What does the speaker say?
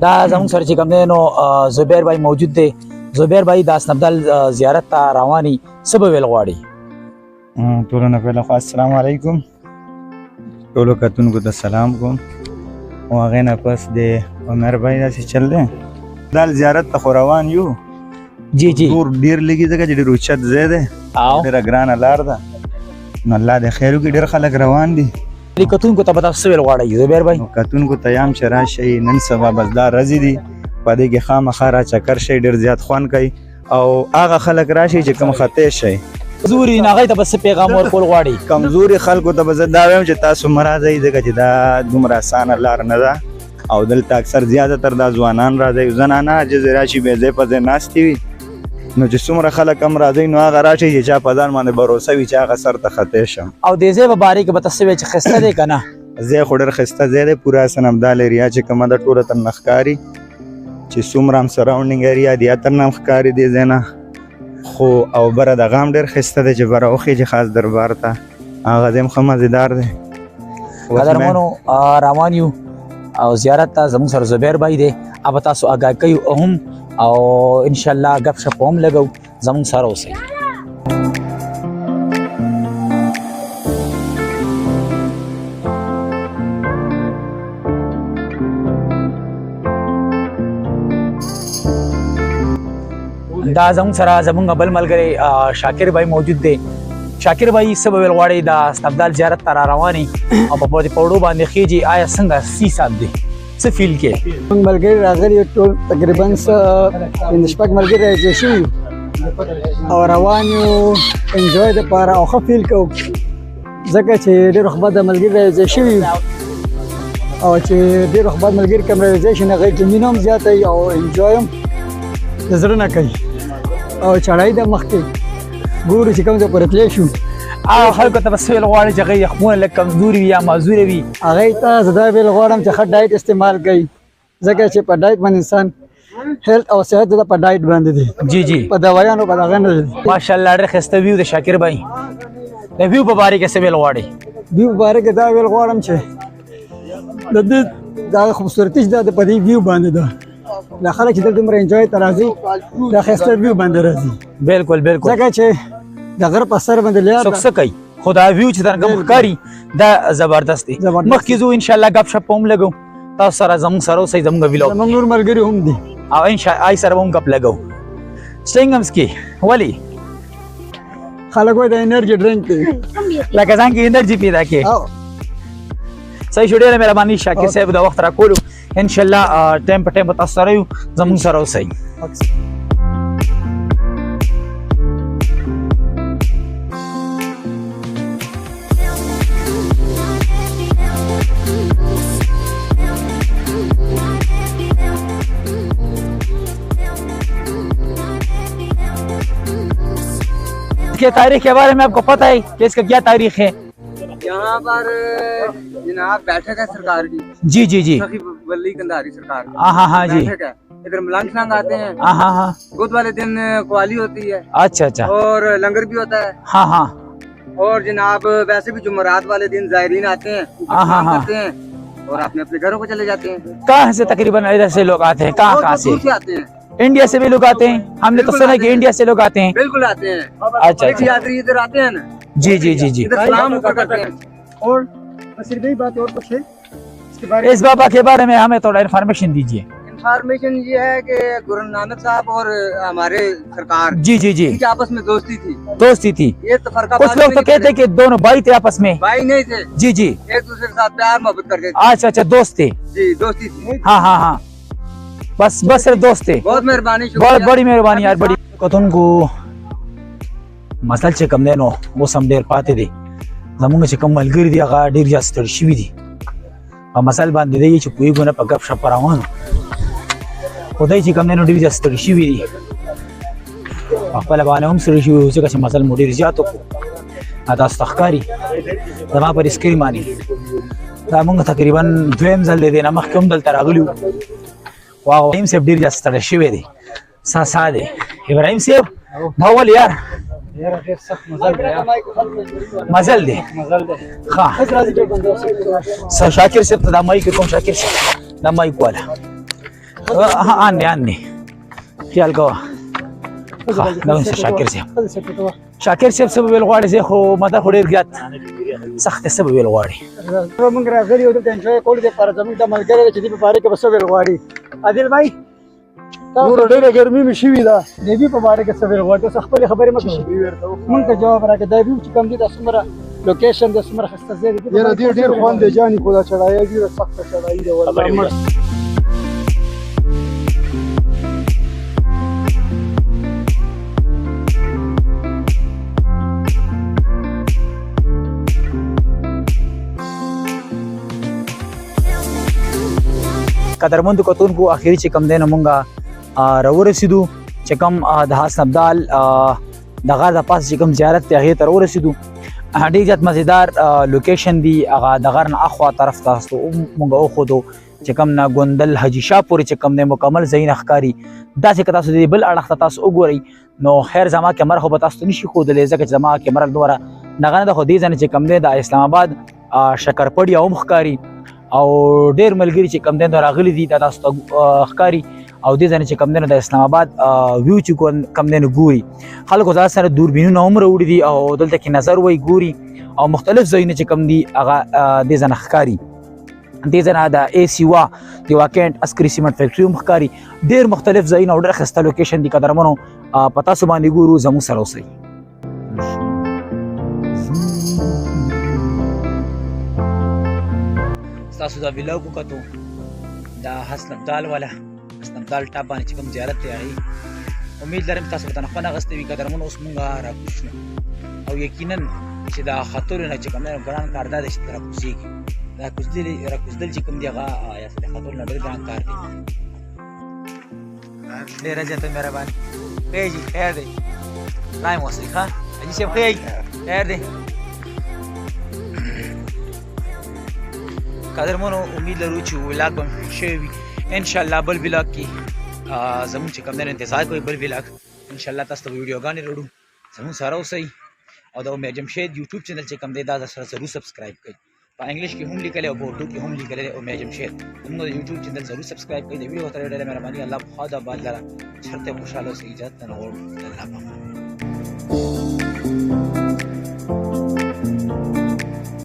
دا زموږ سره چې کوم دی نو زبیر بھائی موجود دی. زبیر بھائی د اسنابدال زیارت ته رواني څه به ویل غواړي؟ ټولو نه پیله خو السلام علیکم، ټولو کتونکو ته سلام کوم. او هغې نه پس د عمر بھائی داسې چل دی دال زیارت ته خو روان یو. جی جی دور ډېر لږي ځکه چې ډېر اوچت ځای دی، ډېره ګرانه لار ده. نو الله دې خیر وکړي، ډېر خلک روان دي. کتونکو ته به تاسو څه ویل غواړئ زبیر بھائی؟ کتونکو ته یم چې راشئ، نن سبا بس دا ورځې دي، په دې کې خامخا را چکر شئ، ډېر زیات خوند کوي. او هغه خلک راشئ چې کوم خطې شئ. کمزوري هغوی ته به څه پیغام ورکول غواړئ؟ کمزوري خلکو ته به زه دا وایم چې تاسو مه راځئ، ځکه چې دا دومره اسانه لار نه ده. او دلته اکثر زیاتره دا ځوانان راځي، زنانه عاجزې راشي، بې ځای په ځای ناستې وي. نو چې څومره خلک هم راځي نو هغه راشي چې چا په ځان باندې باروسه وي چې هغه سر ته خطې شم. او د ځای په باره کې به تاسو وایئ چې ښایسته دی که نه؟ ځای خو ډېر ښایسته ځای دی، پوره اسنابدال ایریا چې کومه ده ټوله ترنه ښکاري، چې څومره هم سراونډینګ ایریا دی یا ترنه هم ښکاري دې ځای نه. خو او بره دغه هم ډېر ښایسته دی چې بره وخیږي خاص دربار ته، هغه ځای هم ښه مزېدار دی. قدرمنو روان یو او زیارت ته زموږ سره زبیر بھائی دی، اب تاسو آګاه کوي هم او انشاءالله گپ شپ هم لګو. زموږ سره اوسئ. دا زموږ سره زموږ بل ملګری شاکر بھائی موجود دی. شاکر بھائی څه به ویل غواړئ؟ د اسنابدال زیارت ته را روانې او په پوړو باندې خیږي، آیا څنګه سی صاحب دی څه فیل کې؟ موږ ملګري راغلي ټول تقریبا پنځه شپږ ملګري راځي شوي او روان یو انجوای دپاره او ښه فیل کوو، ځکه چې ډېر وخت بعد ملګري راځي شوي او چې ډېر وخت بعد ملګري کوم راځي شي نه هغوی کې مینه هم زیاته وي او انجوای هم د زړه نه کوي. او چړای د مخکې ګورو چې کوم ځای پورې تللی شو، هغه خلکو ته به څه ویل غواړئ چې هغوی یخمونه لږ کمزوري وي یا معذوره وي؟ هغوی ته زه دا ویل غواړم چې ښه ډایټ استعمال کوي، ځکه چې په ډایټ باندې انسان هیلث او صحت د په ډایټ باندې دی. جی جی په دوایانو په دغه نه دی. ماشاءالله ډېر ښایسته ویو د شاکر بھائی. د ویو په باره کې څه ویل غواړئ؟ ویو په باره کې دا ویل غواړم چې د دې دا خوبصورتي چې دا په دې ویو باندې ده، دا خلک چې دلته دومره انجوای ته راځي دا ښایسته ویو باندې راځي. بالکل بالکل، ځکه چې د غره په سر باندې لار څوک څه کوي، خو دا ویو چې څرنګه ښکاري دا زبردست دی. مخکې ځو انشاءالله گپ شپ هم لګو، تاسو سره زموږ سره اوسئ، زموږ ویلاګ زموږ نور ملګري هم دي او انشاءالله سره به هم گپ لګو. سټینګ هم څکي ولې خلک وایي د انرژي ډرنک دی، لکه ځان کې انرژي پیدا کړي. صحیح شو، ډېره مهرباني شاکر صاحب د وخت راکولو. انشاءالله ټایم په ټایم به تاسو سره یو، زموږ سره اوسئ. के तारीख के बारे में आपको पता है कि इसका क्या तारीख है? यहाँ पर जनाब बैठक है सरकार की। जी जी जी वली कंधारी सरकार की। हाँ हाँ जी। इधर मलंग शलंग आते हैं। हाँ हाँ हाँ। बुध वाले दिन कवाली होती है। अच्छा अच्छा। और लंगर भी होता है। हाँ हाँ। और जनाब वैसे भी जुमेरात वाले दिन जायरीन आते हैं, करते हैं और अपने अपने घरों को चले जाते हैं। कहाँ से तकरीबन इधर से लोग आते हैं? कहाँ कहाँ से आते हैं? इंडिया से भी लोग आते हैं, हमने तो सुना कि इंडिया से लोग आते हैं। बिल्कुल आते हैं। अच्छा अच्छा। यात्री इधर आते हैं ना। जी जी जी जी। इधर सलाम करते हैं। और बस यही बात और कुछ है इस बाबा के बारे में हमें थोड़ा इन्फॉर्मेशन दीजिए। इन्फॉर्मेशन ये है कि गुरु नानक साहब और हमारे सरकार जी जी जी आपस में दोस्ती थी। दोस्ती थी। ये तो फर्क कुछ लोग तो कहते हैं कि दोनों भाई थे आपस में। भाई नहीं थे। जी जी। एक दूसरे के साथ प्यार मोहब्बत करके। अच्छा अच्छा, दोस्त थे। जी दोस्ती थी। हाँ हाँ हाँ, बस बस सिर्फ दोस्त थे। बहुत मेहरबानी, बहुत बड़ी मेहरबानी यार, बड़ी कतुनको मसल چې کم دی نو اوس هم ډېر پاتې دی. زمونږ چې کوم ملګري دي هغه ډېر زیات ستړي شوي دي په مسل باندې دی چې پوهېږو نه په ګپ شپ روانو. خو دی چې کوم دی نو ډېر زیات ستړي شوي دي، په خپله باندې هم ستړي شوي ځکه چې مسل مو ډېر زیات وکړو. تاسو ته ښکاري زما پر سکرین باندې دا مونږ تقریبا دویم ځل دی نه مخکې هم دلته راغلي وو. واو ابراهیم صاحب ډېر زیات ستړی شوی دی. سا دی ابراهیم صاحب دا ولې یار مزل دی ښه. شاکر صاحب ته دا مایک کوم، شاکر صاحب دا مایک والا عني خیال کوه دا ونسه شاکر صاحب شاکر صاحب څه به ویل غواړي زه خو ما ته خو ډېر زیات سخت څه به ویل غواړي موږ راغلي یو دلته انجوای کولو دپاره زموږ د ملګری دی چې دې په باره کې به څه ویل غواړي عادل بھائی نور ډېره ګرمي مې شوې ده د ویو په باره کې څه ویل غواړي تاسو خپلې خبرې مه کوئ موږ ته جواب راکړه دا ویو چې کوم دی دا څومره لوکیشن دی څومره ښایسته ځای دی یاره دې ډېر خوند دی جاني خو دا چړایي ډېره سخته چړایي ده والله مړ قدرمندو کتونکو اخیری چې کم دی نو مونږ راورسېدو چې کوم د حسن ابدال د غار د پاس چې کوم زیارت دی هغې ته راورسېدو ډېر زیات مزېدار لوکیشن دی هغه د غر نه اخوا طرف ته مونږ وښودو چې کوم نه ګوندل حاجي شاه پورې چې کوم دی مکمل ځایونه ښکاري داسې که تاسو د بل اړخ ته تاسو وګورئ نو خیر زما کیمره خو به تاسو ته نشي ښودلی ځکه چې زما کیمره دومره دغه نه ده خو دې ځای نه چې کوم دی د اسلام آباد شکرپړیا هم ښکاري او ډېر ملګري چې کم دی نو راغلي دي دا تاسو ته ښکاري او دې ځای نه چې کم دی نو د اسلام آباد ویو چې کم دی نو ګوري خلکو ځان سره دوربینونه هم راوړي دي او دلته کې نظر وایي ګوري او مختلف ځایونه چې کم دي هغه دې ځای نه ښکاري دې ځای نه د اے سیوا د واکینټ عسکري سیمنټ فیکټري هم ښکاري ډېر مختلف ځایونه او ډېر ښایسته لوکیشن دي قدرمنو په تاسو باندې ګورو زموږ سره اوسئ تاسو دا ویلاګ وکتو دا حسن ابدال والا حسن ابدال ټاپ باندې چې کوم زیارت دی هغې امید لرم تاسو به تنخوا نه اخیستې وي قدرمنو اوس مونږ راکوز شو او یقینا چې دا ختلو نه چې کوم دی ګران کار دا دی چې ته راکوزېږي راکوزدل چې کوم دی هغه د ختلو نه ډېر ګران کار دی ډېره زیاته مهرباني خیر جي خیر دی لایم اوسئ ښه حاجي صاحب خیر خیر دی قدرمنو امید لرو چې ولاګ به شوی وي انشاءالله بل ولاګ کې زموږ چې کوم دی انتظار کوئ بل ولاګ انشاءالله تاسو ته به ویډیوګانې راوړو زموږ سره اوسئ او د امیر جمشید یوټیوب چینل چې کوم دی دا سره ضرور سبسکرایب کړئ په انګلیش کې هم لیکلی او په اردو کې هم لیکلی دی امیر جمشید زموږ د یوټیوب چینل ضرور سبسکرایب کړئ د ویډیو ته ډېره مهرباني الله بخوا د باد لره چېرته خوشحاله اوسئ اجازت نه غواړو الله پاک